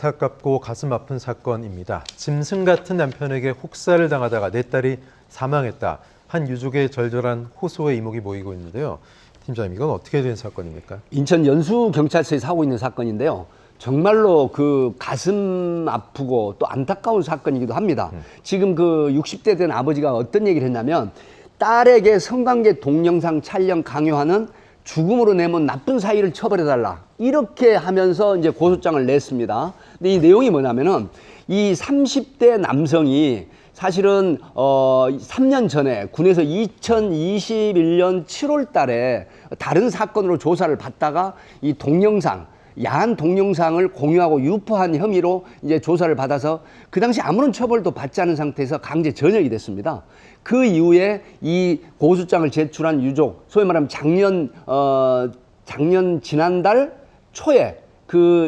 안타깝고 가슴 아픈 사건입니다. 짐승 같은 남편에게 혹사를 당하다가 내 딸이 사망했다. 한 유족의 절절한 호소의 이목이 모이고 있는데요. 팀장님, 이건 어떻게 된 사건입니까? 인천 연수경찰서에서 하고 있는 사건인데요. 정말로 그 가슴 아프고 또 안타까운 사건이기도 합니다. 지금 그 60대 된 아버지가 어떤 얘기를 했냐면, 딸에게 성관계 동영상 촬영 강요하는 죽음으로 내몬 나쁜 사이를 처벌해달라, 이렇게 하면서 이제 고소장을 냈습니다. 근데 이 내용이 뭐냐면은, 이 30대 남성이 사실은 3년 전에 군에서 2021년 7월 달에 다른 사건으로 조사를 받다가 이 동영상, 야한 동영상을 공유하고 유포한 혐의로 이제 조사를 받아서 그 당시 아무런 처벌도 받지 않은 상태에서 강제 전역이 됐습니다. 그 이후에 이 고소장을 제출한 유족, 소위 말하면 지난달 초에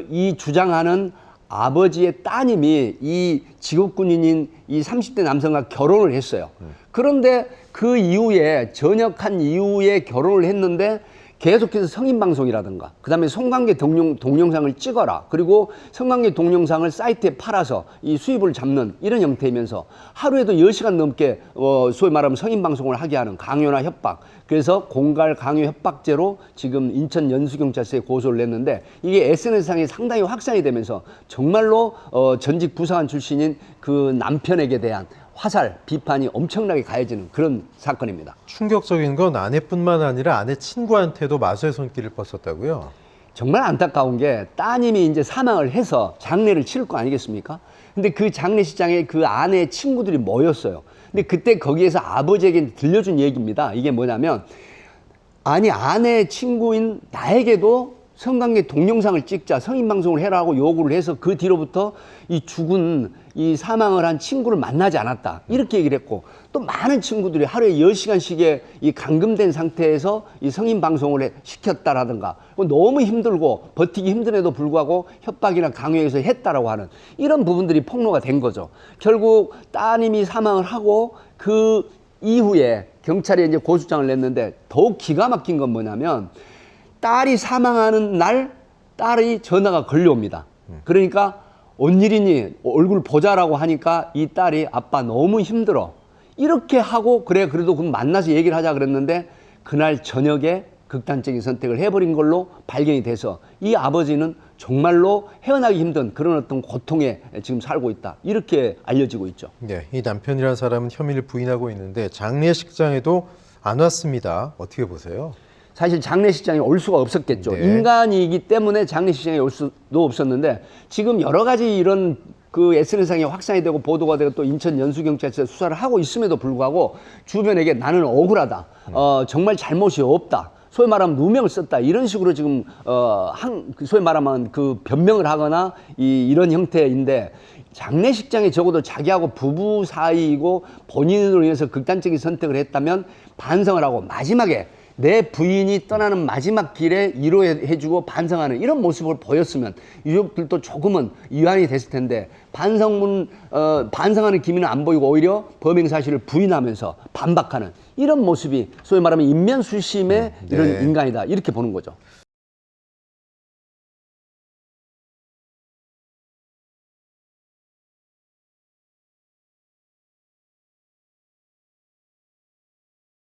이 주장하는 아버지의 따님이 이 직업군인인 이 30대 남성과 결혼을 했어요. 그런데 그 이후에 전역한 이후에 결혼을 했는데 계속해서 성인방송이라든가 그다음에 성관계 동영상을 찍어라, 그리고 성관계 동영상을 사이트에 팔아서 이 수입을 잡는 이런 형태이면서 하루에도 10시간 넘게 소위 말하면 성인방송을 하게 하는 강요나 협박, 그래서 공갈 강요 협박죄로 지금 인천 연수경찰서에 고소를 냈는데, 이게 SNS상에 상당히 확산이 되면서 정말로 전직 부사관 출신인 그 남편에게 대한 화살, 비판이 엄청나게 가해지는 그런 사건입니다. 충격적인 건 아내뿐만 아니라 아내 친구한테도 마수의 손길을 뻗었다고요? 정말 안타까운 게, 따님이 이제 사망을 해서 장례를 치를 거 아니겠습니까? 근데 그 장례식장에 그 아내의 친구들이 모였어요. 근데 그때 거기에서 아버지에게 들려준 얘기입니다. 이게 뭐냐면, 아니, 아내의 친구인 나에게도 성관계 동영상을 찍자, 성인방송을 해라고 요구를 해서 그 뒤로부터 이 죽은 이 사망을 한 친구를 만나지 않았다, 이렇게 얘기를 했고, 또 많은 친구들이 하루에 10시간씩의 이 감금된 상태에서 이 성인방송을 시켰다라든가, 너무 힘들고 버티기 힘든에도 불구하고 협박이나 강요해서 했다라고 하는 이런 부분들이 폭로가 된 거죠. 결국 따님이 사망을 하고 그 이후에 경찰에 이제 고소장을 냈는데, 더욱 기가 막힌 건 뭐냐면, 딸이 사망하는 날 딸이 전화가 걸려옵니다. 그러니까 언일이니 얼굴 보자라고 하니까 이 딸이 아빠 너무 힘들어, 이렇게 하고 그래 그래도 그럼 만나서 얘기를 하자 그랬는데, 그날 저녁에 극단적인 선택을 해버린 걸로 발견이 돼서 이 아버지는 정말로 헤어나기 힘든 그런 어떤 고통에 지금 살고 있다, 이렇게 알려지고 있죠. 네, 이 남편이라는 사람은 혐의를 부인하고 있는데 장례식장에도 안 왔습니다. 어떻게 보세요? 사실 장례식장에 올 수가 없었겠죠. 네. 인간이기 때문에 장례식장에 올 수도 없었는데, 지금 여러 가지 이런 그 SNS상에 확산이 되고 보도가 되고 또 인천 연수경찰서 수사를 하고 있음에도 불구하고 주변에게 나는 억울하다, 정말 잘못이 없다, 소위 말하면 누명을 썼다, 이런 식으로 지금 소위 말하면 그 변명을 하거나 이런 형태인데, 장례식장에 적어도 자기하고 부부 사이이고 본인으로 인해서 극단적인 선택을 했다면 반성을 하고 마지막에 내 부인이 떠나는 마지막 길에 위로해주고 반성하는 이런 모습을 보였으면 유족들도 조금은 위안이 됐을 텐데, 반성하는 기미는 안 보이고 오히려 범행 사실을 부인하면서 반박하는 이런 모습이 소위 말하면 인면수심의 이런 인간이다, 이렇게 보는 거죠.